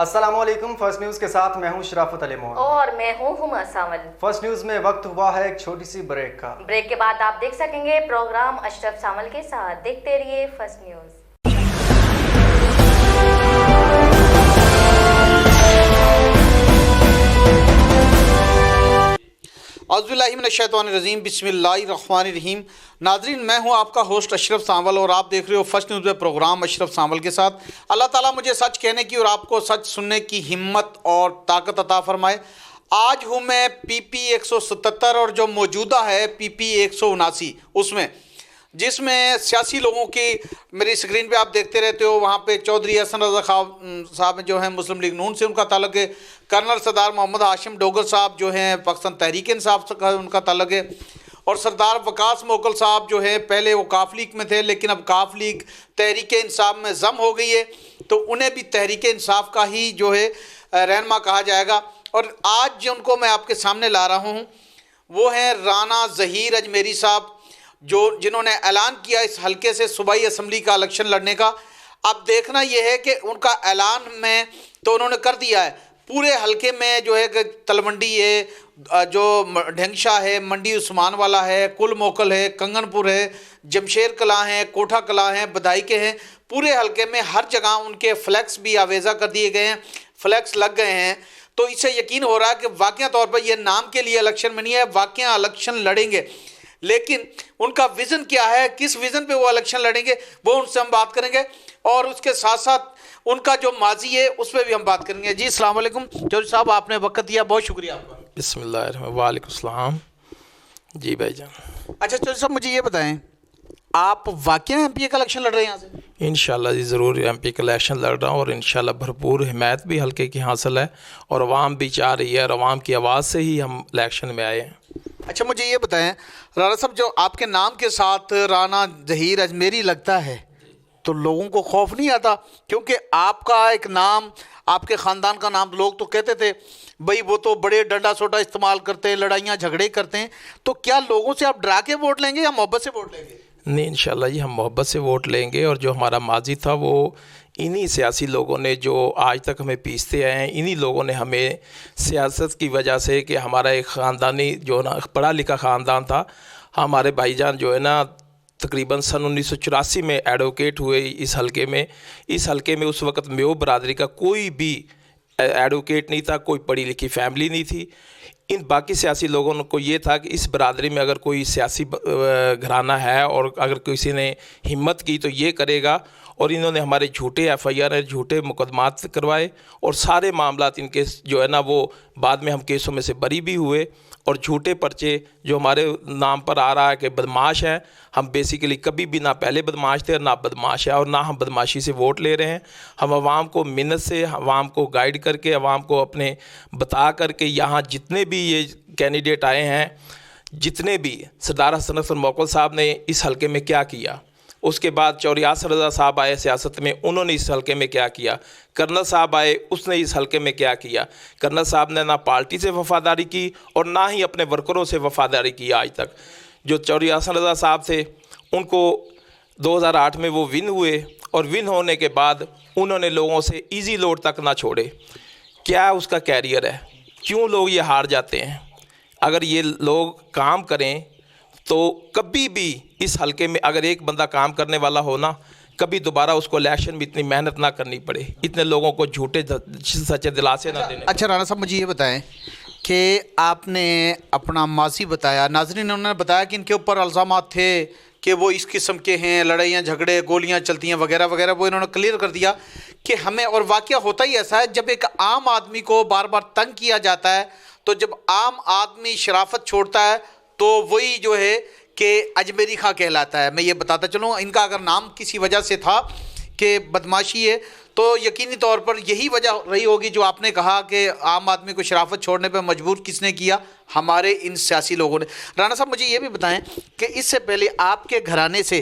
السلام علیکم۔ First news کے ساتھ میں ہوں شرافت علی موہن اور میں ہوں ہما ساول۔ فرسٹ نیوز میں وقت ہوا ہے ایک چھوٹی سی بریک کا۔ بریک کے بعد آپ دیکھ سکیں گے پروگرام اشرف سامل کے ساتھ۔ دیکھتے رہیے فرسٹ نیوز۔ اعوذ باللہ من الشیطان الرجیم، بسم اللہ الرحمن الرحیم۔ ناظرین، میں ہوں آپ کا ہوسٹ اشرف سانول اور آپ دیکھ رہے ہو فرسٹ نیوز میں پروگرام اشرف سانول کے ساتھ۔ اللہ تعالیٰ مجھے سچ کہنے کی اور آپ کو سچ سننے کی ہمت اور طاقت عطا فرمائے۔ آج ہوں میں PP 177 اور جو موجودہ ہے PP 179 اس میں، جس میں سیاسی لوگوں کی میری سکرین پہ آپ دیکھتے رہتے ہو، وہاں پہ چودھری حسن رضا خان صاحب جو ہیں مسلم لیگ نون سے ان کا تعلق ہے، کرنل سردار محمد ہاشم ڈوگر صاحب جو ہیں پاکستان تحریک انصاف سے ان کا تعلق ہے، اور سردار وقاص موکل صاحب جو ہیں پہلے وہ کاف لیگ میں تھے لیکن اب کاف لیگ تحریک انصاف میں ضم ہو گئی ہے، تو انہیں بھی تحریک انصاف کا ہی جو ہے رہنما کہا جائے گا۔ اور آج جن کو میں آپ کے سامنے لا رہا ہوں وہ ہیں رانا ظہیر اجمیری صاحب، جنہوں نے اعلان کیا اس حلقے سے صوبائی اسمبلی کا الیکشن لڑنے کا۔ اب دیکھنا یہ ہے کہ ان کا اعلان میں تو انہوں نے کر دیا ہے، پورے حلقے میں جو ہے کہ تلونڈی ہے، جو ڈھنگشا ہے، منڈی عثمان والا ہے، کل موکل ہے، کنگن پور ہے، جمشیر کلاں ہے، کوٹھا کلاں ہے، بدائی کے ہیں، پورے حلقے میں ہر جگہ ان کے فلیکس بھی آویزہ کر دیے گئے ہیں، فلیکس لگ گئے ہیں۔ تو اس سے یقین ہو رہا ہے کہ واقعہ طور پر یہ نام کے لیے الیکشن میں نہیں ہے، واقعہ الیکشن لڑیں گے، لیکن ان کا ویژن کیا ہے، کس ویژن پہ وہ الیکشن لڑیں گے، وہ ان سے ہم بات کریں گے، اور اس کے ساتھ ساتھ ان کا جو ماضی ہے اس پہ بھی ہم بات کریں گے۔ جی السلام علیکم چودھری صاحب، آپ نے وقت دیا، بہت شکریہ آپ کا۔ بسم اللہ الرحمن الرحیم، وعلیکم السلام۔ جی بھائی جان۔ اچھا چودھری صاحب، مجھے یہ بتائیں، آپ واقعہ MP کا الیکشن لڑ رہے ہیں یہاں سے؟ انشاءاللہ جی ضرور MP کا الیکشن لڑ رہا ہوں، اور انشاءاللہ بھرپور حمایت بھی حلقے کی حاصل ہے، اور عوام بھی چاہ رہی ہے، اور عوام کی آواز سے ہی ہم الیکشن میں آئے ہیں۔ اچھا مجھے یہ بتائیں رانا صاحب، جو آپ کے نام کے ساتھ رانا ظہیر اجمیری لگتا ہے تو لوگوں کو خوف نہیں آتا؟ کیونکہ آپ کا ایک نام، آپ کے خاندان کا نام، لوگ تو کہتے تھے بھئی وہ تو بڑے ڈنڈا سوٹا استعمال کرتے ہیں، لڑائیاں جھگڑے کرتے ہیں، تو کیا لوگوں سے آپ ڈرا کے ووٹ لیں گے یا محبت سے ووٹ لیں گے؟ نہیں، انشاءاللہ جی ہم محبت سے ووٹ لیں گے، اور جو ہمارا ماضی تھا وہ انہی سیاسی لوگوں نے جو آج تک ہمیں پیستے آئے ہیں، انہی لوگوں نے ہمیں سیاست کی وجہ سے، کہ ہمارا ایک خاندانی جو نا پڑھا لکھا خاندان تھا، ہمارے بھائی جان جو ہے نا تقریباً سن 1984 میں ایڈوکیٹ ہوئے اس حلقے میں۔ اس حلقے میں اس وقت میو برادری کا کوئی بھی ایڈوکیٹ نہیں تھا، کوئی پڑھی لکھی فیملی نہیں تھی۔ ان باقی سیاسی لوگوں کو یہ تھا کہ اس برادری میں اگر کوئی سیاسی گھرانہ ہے اور اگر کسی نے ہمت کی تو یہ کرے گا، اور انہوں نے ہمارے جھوٹے FIR، جھوٹے مقدمات کروائے، اور سارے معاملات ان کے جو ہے نا وہ بعد میں ہم کیسوں میں سے بری بھی ہوئے، اور جھوٹے پرچے جو ہمارے نام پر آ رہا ہے کہ بدماش ہیں، ہم بیسیکلی کبھی بھی نہ پہلے بدماش تھے اور نہ بدماش ہے، اور نہ ہم بدماشی سے ووٹ لے رہے ہیں۔ ہم عوام کو منت سے، عوام کو گائیڈ کر کے، عوام کو اپنے بتا کر کے، یہاں جتنے بھی یہ کینڈیڈیٹ آئے ہیں، جتنے بھی سردار حسن رضا موکل صاحب نے اس حلقے میں کیا کیا، اس کے بعد چودھری یاسر رضا صاحب آئے سیاست میں، انہوں نے اس حلقے میں کیا کیا، کرنل صاحب آئے، اس نے اس حلقے میں کیا کیا۔ کرنل صاحب نے نہ پارٹی سے وفاداری کی اور نہ ہی اپنے ورکروں سے وفاداری کی آج تک۔ جو چودھری یاسر رضا صاحب تھے ان کو 2008 میں وہ ون ہوئے، اور ون ہونے کے بعد انہوں نے لوگوں سے ایزی لوڈ تک نہ چھوڑے۔ کیا اس کا کیریئر ہے؟ کیوں لوگ یہ ہار جاتے ہیں؟ اگر یہ لوگ کام کریں تو کبھی بھی اس حلقے میں اگر ایک بندہ کام کرنے والا ہو نا، کبھی دوبارہ اس کو الیکشن میں اتنی محنت نہ کرنی پڑے، اتنے لوگوں کو جھوٹے سچے دلاسے نہ دینے۔ اچھا رانا صاحب، مجھے یہ بتائیں کہ آپ نے اپنا ماضی بتایا، ناظرین انہوں نے بتایا کہ ان کے اوپر الزامات تھے کہ وہ اس قسم کے ہیں، لڑائیاں جھگڑے گولیاں چلتی ہیں وغیرہ وغیرہ، وہ انہوں نے کلیئر کر دیا کہ ہمیں، اور واقعہ ہوتا ہی ایسا ہے، جب ایک عام آدمی کو بار بار تنگ کیا جاتا ہے تو جب عام آدمی شرافت چھوڑتا ہے تو وہی جو ہے کہ اجمیری خاں کہلاتا ہے۔ میں یہ بتاتا چلوں، ان کا اگر نام کسی وجہ سے تھا کہ بدماشی ہے تو یقینی طور پر یہی وجہ رہی ہوگی جو آپ نے کہا کہ عام آدمی کو شرافت چھوڑنے پہ مجبور کس نے کیا؟ ہمارے ان سیاسی لوگوں نے۔ رانا صاحب مجھے یہ بھی بتائیں کہ اس سے پہلے آپ کے گھرانے سے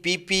PP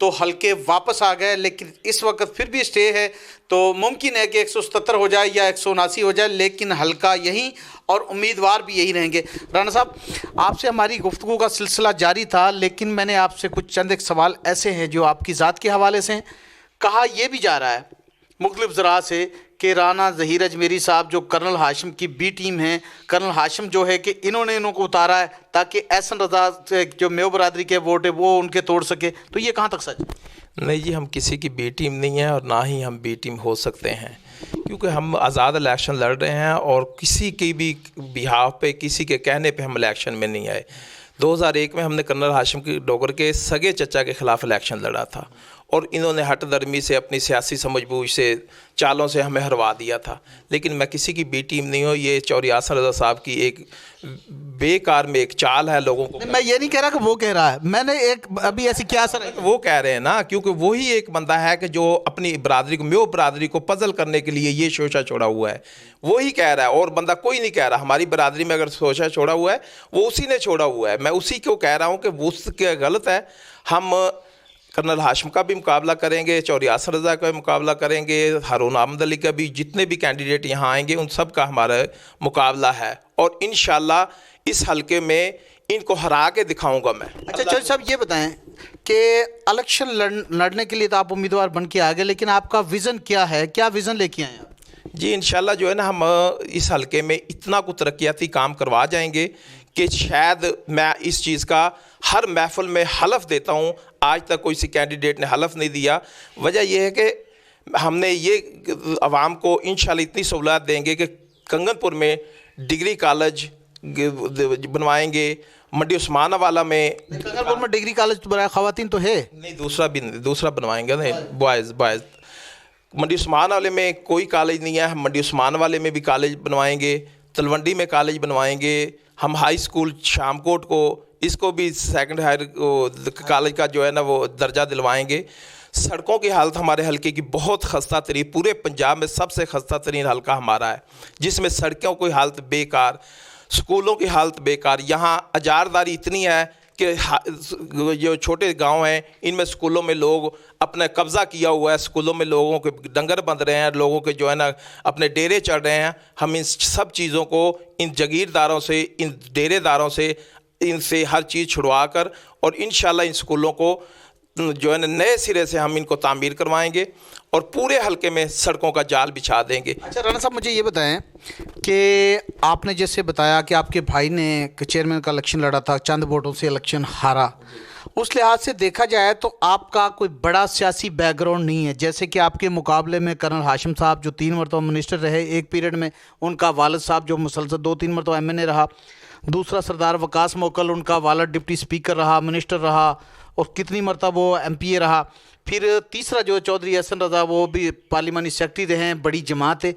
تو حلقے واپس آ گئے، لیکن اس وقت پھر بھی اسٹے ہے، تو ممکن ہے کہ 177 ہو جائے یا 179 ہو جائے، لیکن حلقہ یہیں اور امیدوار بھی یہی رہیں گے۔ رانا صاحب، آپ سے ہماری گفتگو کا سلسلہ جاری تھا، لیکن میں نے آپ سے کچھ چند ایک سوال ایسے ہیں جو آپ کی ذات کے حوالے سے ہیں۔ کہا یہ بھی جا رہا ہے مختلف ذرائع سے کہ رانا ظہیر اجمیری صاحب جو کرنل ہاشم کی بی ٹیم ہیں، کرنل ہاشم جو ہے کہ انہوں کو اتارا ہے تاکہ احسن رضا جو میو برادری کے ووٹ ہے وہ ان کے توڑ سکے، تو یہ کہاں تک سچ؟ نہیں جی، ہم کسی کی بی ٹیم نہیں ہیں اور نہ ہی ہم بی ٹیم ہو سکتے ہیں، کیونکہ ہم آزاد الیکشن لڑ رہے ہیں اور کسی کی بھی بہاف پہ، کسی کے کہنے پہ ہم الیکشن میں نہیں آئے۔ 2001 میں ہم نے کرنل ہاشم کی ڈوگر کے سگے چچا کے خلاف الیکشن لڑا تھا اور انہوں نے ہٹ درمی سے اپنی سیاسی سمجھ بوجھ سے چالوں سے ہمیں ہروا دیا تھا، لیکن میں کسی کی بی ٹیم نہیں ہوں۔ یہ چوری احسن رضا صاحب کی ایک بیکار میں ایک چال ہے لوگوں کو۔ میں یہ نہیں کہہ رہا کہ وہ کہہ رہا ہے، میں نے ایک ابھی ایسی کیا اثر ہے وہ کہہ رہے ہیں نا، کیونکہ وہی ایک بندہ ہے کہ جو اپنی برادری کو، میو برادری کو پزل کرنے کے لیے یہ شوشہ چھوڑا ہوا ہے، وہی کہہ رہا ہے، اور بندہ کوئی نہیں کہہ رہا۔ ہماری برادری میں اگر شوشہ چھوڑا ہوا ہے وہ اسی نے چھوڑا ہوا ہے، میں اسی کو کہہ رہا ہوں کہ وہ اس کے غلط ہے۔ ہم کرنل ہاشم کا بھی مقابلہ کریں گے، چوری احسن رضا کا بھی مقابلہ کریں گے، ہارون احمد علی کا بھی، جتنے بھی کینڈیڈیٹ یہاں آئیں گے ان سب کا ہمارا مقابلہ ہے، اور انشاءاللہ اس حلقے میں ان کو ہرا کے دکھاؤں گا میں۔ اچھا چوری صاحب یہ بتائیں کہ الیکشن لڑنے کے لیے تو آپ امیدوار بن کے آگے، لیکن آپ کا ویژن کیا ہے؟ کیا ویژن لے کے آئے ہیں؟ جی انشاءاللہ جو ہے نا، ہم اس حلقے میں اتنا کچھ ترقیاتی کام کروا جائیں گے کہ شاید میں اس چیز کا ہر محفل میں حلف دیتا ہوں، آج تک کوئی سی کینڈیڈیٹ نے حلف نہیں دیا۔ وجہ یہ ہے کہ ہم نے یہ عوام کو انشاءاللہ اتنی سہولت دیں گے کہ کنگن پور میں ڈگری کالج بنوائیں گے، منڈی عثمانہ والا میں کنگن پور میں ڈگری کالج برائے خواتین تو ہے نہیں، دوسرا بنوائیں گے، بوائز منڈی عثمانہ والے میں کوئی کالج نہیں ہے، ہم منڈی عثمانہ والے میں بھی کالج بنوائیں گے، تلونڈی میں کالج بنوائیں گے، ہم ہائی اسکول شام کوٹ کو اس کو بھی سیکنڈ ہائر کالج کا جو ہے نا وہ درجہ دلوائیں گے۔ سڑکوں کی حالت ہمارے حلقے کی بہت خستہ ترین، پورے پنجاب میں سب سے خستہ ترین حلقہ ہمارا ہے، جس میں سڑکوں کی حالت بیکار، سکولوں کی حالت بیکار۔ یہاں اجارداری اتنی ہے کہ جو چھوٹے گاؤں ہیں ان میں سکولوں میں لوگ اپنا قبضہ کیا ہوا ہے، سکولوں میں لوگوں کے ڈنگر بندھ رہے ہیں، لوگوں کے جو ہے نا اپنے ڈیرے چڑھ رہے ہیں۔ ہم ان سب چیزوں کو، ان جگیرداروں سے، ان ڈیرے داروں سے، ان سے ہر چیز چھڑوا کر، اور انشاءاللہ ان سکولوں کو جو ہے نا نئے سرے سے ہم ان کو تعمیر کروائیں گے اور پورے حلقے میں سڑکوں کا جال بچھا دیں گے۔ اچھا رانا صاحب مجھے یہ بتائیں کہ آپ نے جیسے بتایا کہ آپ کے بھائی نے چیئرمین کا الیکشن لڑا تھا، چند ووٹوں سے الیکشن ہارا، اس لحاظ سے دیکھا جائے تو آپ کا کوئی بڑا سیاسی بیک گراؤنڈ نہیں ہے، جیسے کہ آپ کے مقابلے میں کرنل ہاشم صاحب جو 3 مرتبہ منسٹر رہے ایک پیریڈ میں، ان کا والد صاحب جو مسلسل 2-3 مرتبہ MNA رہا، دوسرا سردار وقاص موکل، ان کا والد ڈپٹی اسپیکر رہا، منسٹر رہا، اور کتنی مرتبہ وہ MPA رہا، پھر تیسرا جو چودھری احسن رضا وہ بھی پارلیمانی سیکرٹری رہے ہیں، بڑی جماعت ہے۔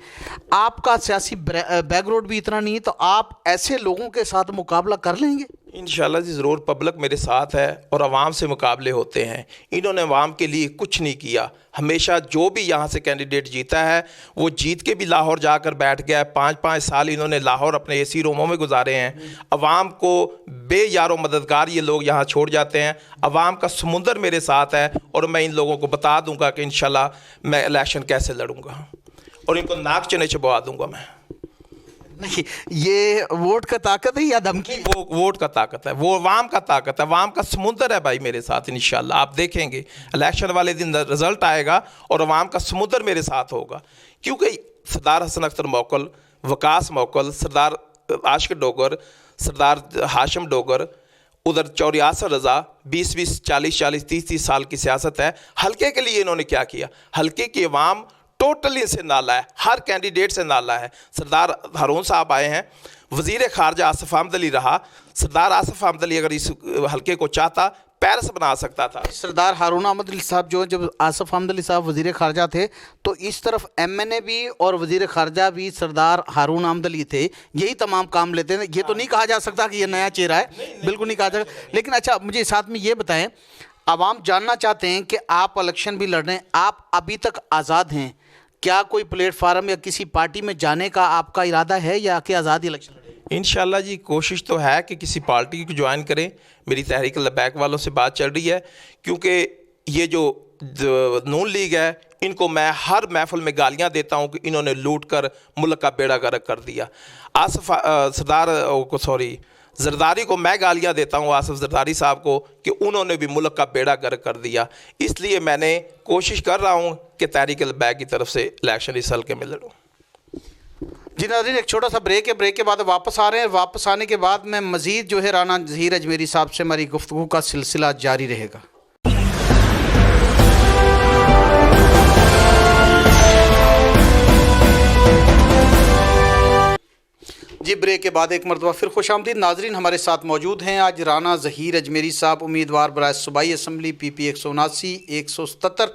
آپ کا سیاسی بیک گراؤنڈ بھی اتنا نہیں ہے، تو آپ ایسے لوگوں کے ساتھ مقابلہ کر لیں گے؟ انشاءاللہ جی ضرور، پبلک میرے ساتھ ہے اور عوام سے مقابلے ہوتے ہیں۔ انہوں نے عوام کے لیے کچھ نہیں کیا، ہمیشہ جو بھی یہاں سے کینڈیڈیٹ جیتا ہے وہ جیت کے بھی لاہور جا کر بیٹھ گیا ہے، 5 سال انہوں نے لاہور اپنے AC روموں میں گزارے ہیں۔ عوام کو بے یار و مددگار یہ لوگ یہاں چھوڑ جاتے ہیں۔ عوام کا سمندر میرے ساتھ ہے اور میں ان لوگوں کو بتا دوں گا کہ انشاءاللہ میں الیکشن کیسے لڑوں گا اور ان کو ناک چنے چبوا دوں گا میں۔ نہیں، یہ ووٹ کا طاقت ہے یا دھمکی؟ وہ ووٹ کا طاقت ہے، وہ عوام کا طاقت ہے، عوام کا سمندر ہے بھائی میرے ساتھ۔ انشاءاللہ آپ دیکھیں گے الیکشن والے دن رزلٹ آئے گا اور عوام کا سمندر میرے ساتھ ہوگا، کیونکہ سردار حسن اختر موکل، وقاص موکل، سردار عاشق ڈوگر، سردار ہاشم ڈوگر، ادھر چوری احسن رضا، 20 40 30 سال کی سیاست ہے۔ حلقے کے لیے انہوں نے کیا کیا؟ حلقے کی عوام ٹوٹلی سے نالا ہے، ہر کینڈیڈیٹ سے نالا ہے۔ سردار ہارون صاحب آئے ہیں، وزیر خارجہ آصف احمد علی رہا، سردار آصف احمد علی اگر اس حلقے کو چاہتا پیرس بنا سکتا تھا۔ سردار ہارون احمد علی صاحب جو جب آصف احمد علی صاحب وزیر خارجہ تھے تو اس طرف MNA بھی اور وزیر خارجہ بھی سردار ہارون احمد علی تھے، یہی تمام کام لیتے ہیں۔ یہ تو نہیں کہا جا سکتا کہ یہ نیا چہرہ ہے، بالکل نہیں کہا جا سکتا۔ لیکن اچھا مجھے ساتھ میں یہ بتائیں، عوام جاننا چاہتے ہیں کہ آپ الیکشن بھی لڑ رہے ہیں، آپ ابھی تک آزاد ہیں، کیا کوئی پلیٹ فارم یا کسی پارٹی میں جانے کا آپ کا ارادہ ہے یا کہ آزادی الیکشن لڑیں؟ انشاءاللہ جی کوشش تو ہے کہ کسی پارٹی کو جوائن کریں۔ میری تحریک لبیک والوں سے بات چل رہی ہے، کیونکہ یہ جو نون لیگ ہے ان کو میں ہر محفل میں گالیاں دیتا ہوں کہ انہوں نے لوٹ کر ملک کا بیڑا غرق کر دیا. آصف زرداری کو میں گالیاں دیتا ہوں، آصف زرداری صاحب کو، کہ انہوں نے بھی ملک کا بیڑا غرق کر دیا. اس لیے میں نے کوشش کر رہا ہوں کہ تحریک البیک کی طرف سے الیکشن اس حلقے میں لڑوں. جی ناظرین، ایک چھوٹا سا بریک ہے، بریک کے بعد واپس آ رہے ہیں. واپس آنے کے بعد میں مزید جو ہے رانا ظہیر اجمیری صاحب سے ہماری گفتگو کا سلسلہ جاری رہے گا. جی بریک کے بعد ایک مرتبہ پھر خوش آمدید. ناظرین ہمارے ساتھ موجود ہیں آج رانا ظہیر اجمیری صاحب، امیدوار برائے صوبائی اسمبلی پی پی 179 177،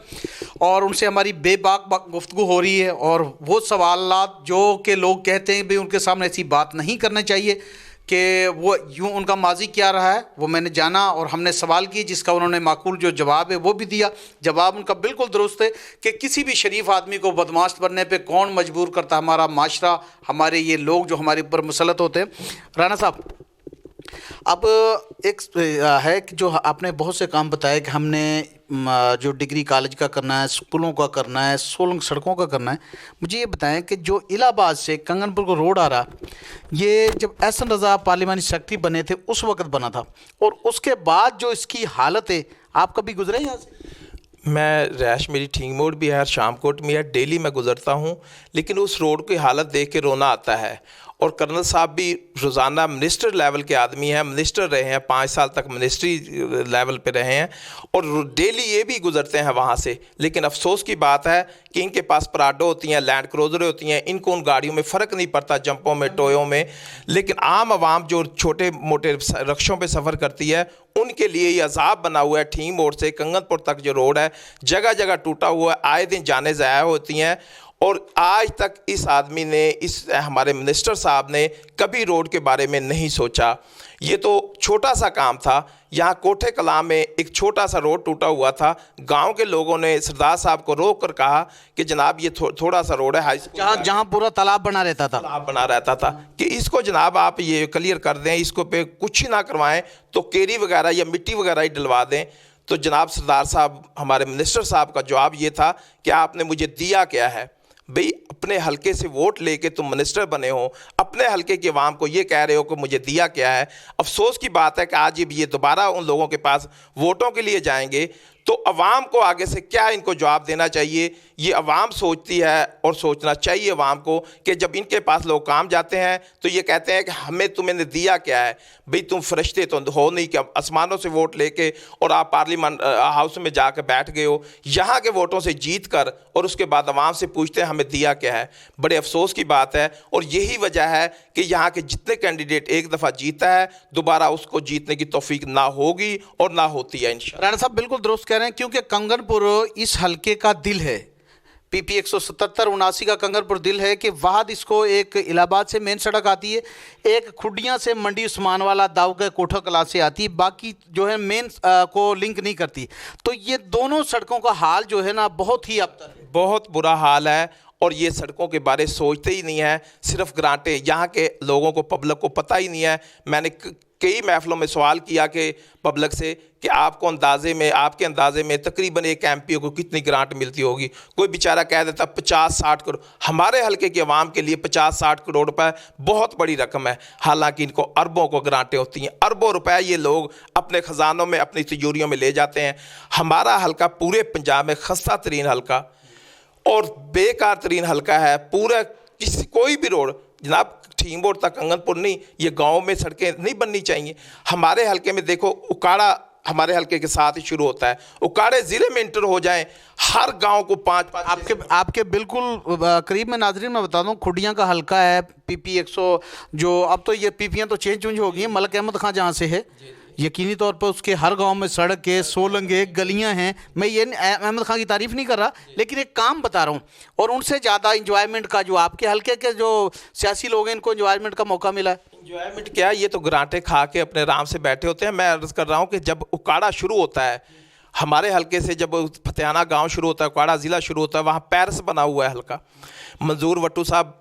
اور ان سے ہماری بے باک گفتگو ہو رہی ہے. اور وہ سوالات جو کہ لوگ کہتے ہیں بھی ان کے سامنے ایسی بات نہیں کرنا چاہیے کہ وہ یوں ان کا ماضی کیا رہا ہے، وہ میں نے جانا اور ہم نے سوال کی جس کا انہوں نے معقول جو جواب ہے وہ بھی دیا. جواب ان کا بالکل درست ہے کہ کسی بھی شریف آدمی کو بدمعاش بننے پہ کون مجبور کرتا، ہمارا معاشرہ، ہمارے یہ لوگ جو ہمارے اوپر مسلط ہوتے ہیں. رانا صاحب، اب ایک ہے کہ جو آپ نے بہت سے کام بتائے کہ ہم نے جو ڈگری کالج کا کرنا ہے، اسکولوں کا کرنا ہے، سولنگ سڑکوں کا کرنا ہے. مجھے یہ بتائیں کہ جو الہ آباد سے کنگن پور کو روڈ آ رہا، یہ جب احسن رضا پارلیمانی سیکرٹری بنے تھے اس وقت بنا تھا، اور اس کے بعد جو اس کی حالت ہے، آپ کبھی گزرے ہیں یہاں سے؟ میں رہائش میری ٹھینگ موڑ بھی ہے اور شام کوٹ میں ہے، ڈیلی میں گزرتا ہوں، لیکن اس روڈ کی حالت دیکھ کے رونا آتا ہے. اور کرنل صاحب بھی روزانہ منسٹر لیول کے آدمی ہیں، منسٹر رہے ہیں، 5 سال تک منسٹری لیول پہ رہے ہیں، اور ڈیلی یہ بھی گزرتے ہیں وہاں سے. لیکن افسوس کی بات ہے کہ ان کے پاس پراڈو ہوتی ہیں، لینڈ کروزریں ہوتی ہیں، ان کو ان گاڑیوں میں فرق نہیں پڑتا، جمپوں میں، ٹویوں میں. لیکن عام عوام جو چھوٹے موٹے رکشوں پہ سفر کرتی ہے ان کے لیے یہ عذاب بنا ہوا ہے. ٹھینگ موڑ سے کنگن پور تک جو روڈ ہے جگہ جگہ ٹوٹا ہوا ہے، آئے دن جانیں ضائع ہوتی ہیں. اور آج تک اس آدمی نے، اس ہمارے منسٹر صاحب نے کبھی روڈ کے بارے میں نہیں سوچا. یہ تو چھوٹا سا کام تھا. یہاں کوٹھے کلاں میں ایک چھوٹا سا روڈ ٹوٹا ہوا تھا، گاؤں کے لوگوں نے سردار صاحب کو روک کر کہا کہ جناب یہ تھوڑا سا روڈ ہے، جہاں پورا تالاب بنا رہتا تھا کہ اس کو جناب آپ یہ کلیئر کر دیں، اس کو پہ کچھ ہی نہ کروائیں، تو کیری وغیرہ یا مٹی وغیرہ ہی ڈلوا دیں. تو جناب سردار صاحب، ہمارے منسٹر صاحب کا جواب یہ تھا کہ آپ نے مجھے دیا کیا ہے؟ بھئی اپنے حلقے سے ووٹ لے کے تم منسٹر بنے ہو، اپنے حلقے کی عوام کو یہ کہہ رہے ہو کہ مجھے دیا کیا ہے. افسوس کی بات ہے کہ آج یہ دوبارہ ان لوگوں کے پاس ووٹوں کے لیے جائیں گے تو عوام کو آگے سے کیا ان کو جواب دینا چاہیے. یہ عوام سوچتی ہے اور سوچنا چاہیے عوام کو کہ جب ان کے پاس لوگ کام جاتے ہیں تو یہ کہتے ہیں کہ ہمیں تمہیں نے دیا کیا ہے. بھئی تم فرشتے تو ہو نہیں کہ آسمانوں سے ووٹ لے کے اور آپ پارلیمنٹ ہاؤس میں جا کے بیٹھ گئے ہو، یہاں کے ووٹوں سے جیت کر، اور اس کے بعد عوام سے پوچھتے ہیں ہمیں دیا کیا ہے. بڑے افسوس کی بات ہے، اور یہی وجہ ہے کہ یہاں کے جتنے کینڈیڈیٹ ایک دفعہ جیتا ہے دوبارہ اس کو جیتنے کی توفیق نہ ہوگی اور نہ ہوتی ہے انشاءاللہ. رانا صاحب بالکل درست کہہ رہے ہیں، کیونکہ کنگن پور اس حلقے کا دل ہے. پی پی 177 79 کا کنگن پور دل ہے کہ وہاں اس کو ایک الہ آباد سے مین سڑک آتی ہے، ایک کھڈیاں سے منڈی عثمان والا داؤ کے کوٹھا کلا سے آتی ہے، باقی جو ہے مین کو لنک نہیں کرتی. تو یہ دونوں سڑکوں کا حال جو ہے نا بہت ہی ابتر ہے، بہت برا حال ہے. اور یہ سڑکوں کے بارے سوچتے ہی نہیں ہیں، صرف گرانٹیں. یہاں کے لوگوں کو، پبلک کو پتہ ہی نہیں ہے. میں نے کئی محفلوں میں سوال کیا کہ پبلک سے کہ آپ کو اندازے میں، آپ کے اندازے میں تقریباً ایک ایم پی او کو کتنی گرانٹ ملتی ہوگی؟ کوئی بیچارہ کہہ دیتا 50-60 کروڑ. ہمارے حلقے کے عوام کے لیے 50-60 کروڑ روپے بہت بڑی رقم ہے، حالانکہ ان کو اربوں کو گرانٹیں ہوتی ہیں. اربوں روپے یہ لوگ اپنے خزانوں میں، اپنی تجوریوں میں لے جاتے ہیں. ہمارا حلقہ پورے پنجاب میں خستہ ترین حلقہ اور بیکار ترین حلقہ ہے. پورا کوئی بھی روڈ جناب ٹھینگ موڑ تک کنگن پور نہیں، یہ گاؤں میں سڑکیں نہیں بننی چاہیے. ہمارے حلقے میں دیکھو، اکاڑا ہمارے حلقے کے ساتھ ہی شروع ہوتا ہے. اکاڑے ضلع میں انٹر ہو جائیں، ہر گاؤں کو 5 آپ کے بالکل قریب میں. ناظرین میں بتا دوں، کھڈیاں کا حلقہ ہے پی پی 100، جو اب تو یہ پی پیاں تو چینج ہو گئی ہیں. ملک احمد خان جہاں سے ہے، یقینی طور پر اس کے ہر گاؤں میں سڑک ہے، سولنگیں، گلیاں ہیں. میں یہ احمد خان کی تعریف نہیں کر رہا، لیکن ایک کام بتا رہا ہوں. اور ان سے زیادہ انجوائمنٹ کا جو آپ کے حلقے کے جو سیاسی لوگ ہیں ان کو انجوائمنٹ کا موقع ملا ہے. انجوائمنٹ کیا، یہ تو گرانٹیں کھا کے اپنے آرام سے بیٹھے ہوتے ہیں. میں عرض کر رہا ہوں کہ جب اکاڑا شروع ہوتا ہے، ہمارے حلقے سے جب فتحانہ گاؤں شروع ہوتا ہے، اکاڑا ضلع شروع ہوتا ہے، وہاں پیرس بنا ہوا ہے حلقہ. منظور وٹو صاحب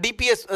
DPS